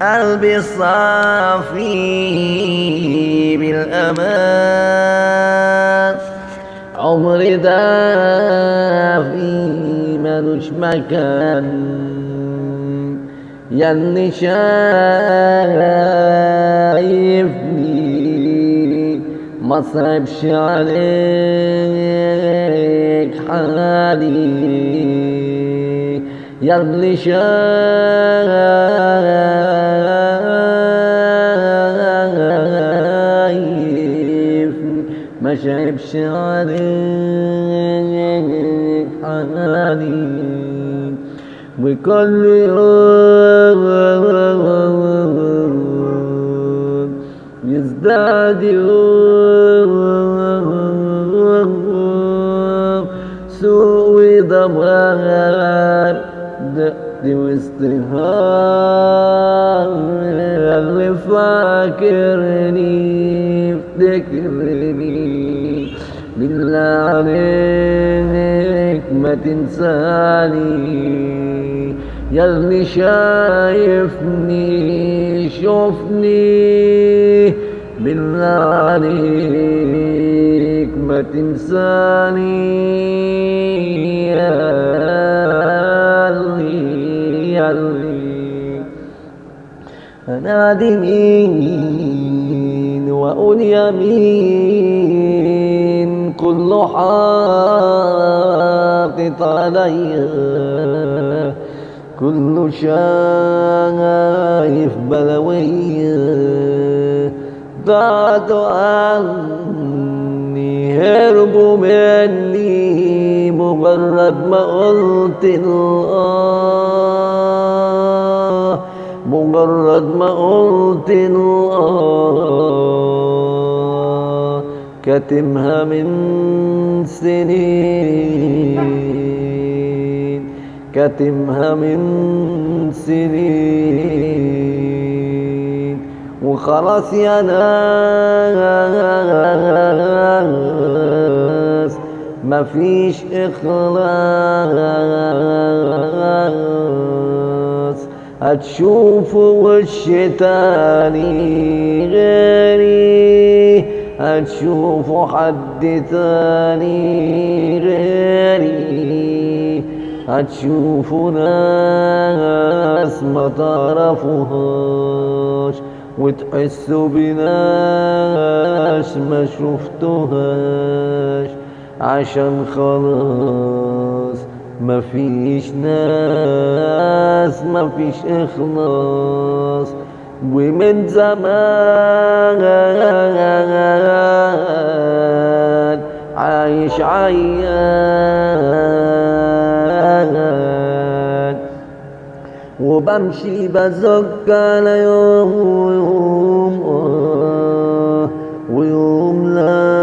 قلبي الصافي بالأمان، عمري دافي ملوش مكان، ياللي شايفني ما صعبش عليك حالي، ياللي شايفني ما شايفش عليك حالي، وكل يوم يزداد يوم سوء ودمار، دقت واستهار، اللي فاكرني افتكرني بالله عليك ما تنساني، ياللي شايفني شوفني بالله عليك ما تنساني، ياللي أنادي مين وأقول يمين كله حاطط عليا، كله شايف بلوية، بعدوا عني هربوا مني مجرد ما قلت الآه، مجرد ما قلت الآه، كاتمها من سنين، كاتمها من سنين، وخلاص يا ناس مفيش إخلاص، هتشوفوا وش تاني غيري، هتشوفوا حد تاني غيري، هتشوفوا ناس ما تعرفوهاش، وتحسوا بناس ما شفتوهاش، عشان خلاص مفيش ناس مفيش إخلاص، ومن زمان عايش عيان، وبمشي بزق على يوم ويوم لا،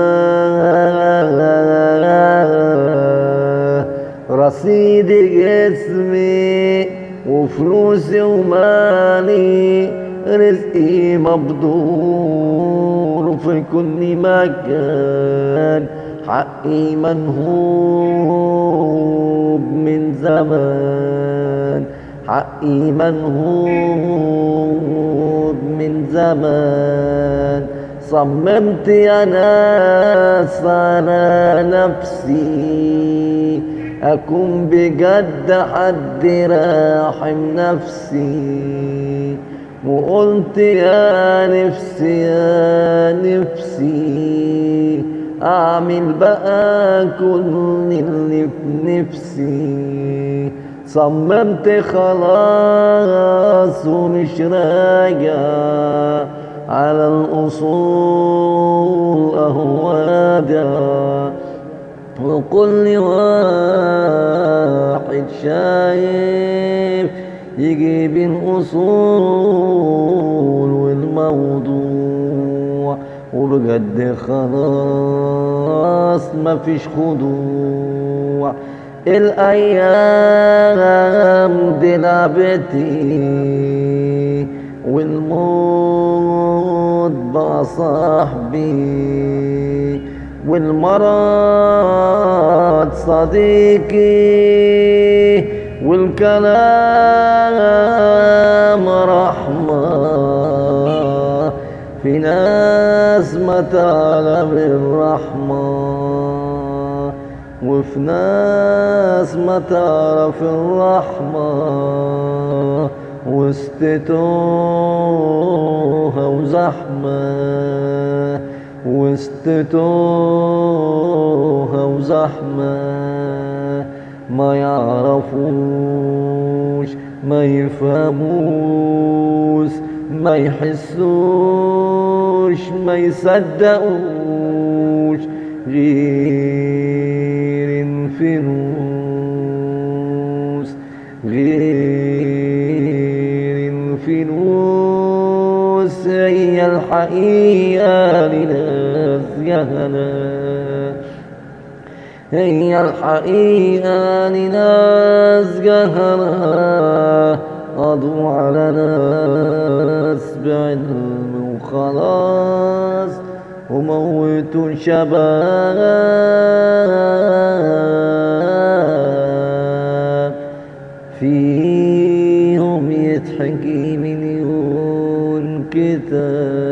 رصيد جسمي وفلوسي ومالي، رزقي مبذور في كل مكان، حقي منهوب من زمان، حقي منهوب من زمان، صممت يا ناس على نفسي أكون بجد حد راحم نفسي، وقلت يا نفسي يا نفسي أعمل بقى كل اللي في نفسي، صممت خلاص ومش راجع على الأصول أهو واجع، وكل واحد شايف يجيب الأصول والموضوع، وبجد خلاص مفيش خضوع، الأيام دي لعبتي والموت بقى صاحبي، والمرض صديقي والكلام رحمة، في ناس ما تعلم الرحمة، وفي ناس ما تعرف الرحمة، وسطتوها وزحمة، وسطتوها وزحمة، ما يعرفوش ما يفهموش ما يحسوش ما يصدقوش غير الفلوس، غير الفلوس هي الحقيقة لناس جهلة، هي الحقيقة لناس جهلة، قضوا على ناس بعلم وخلاص، وموتوا شباب فيهم يضحك مليون كتاب.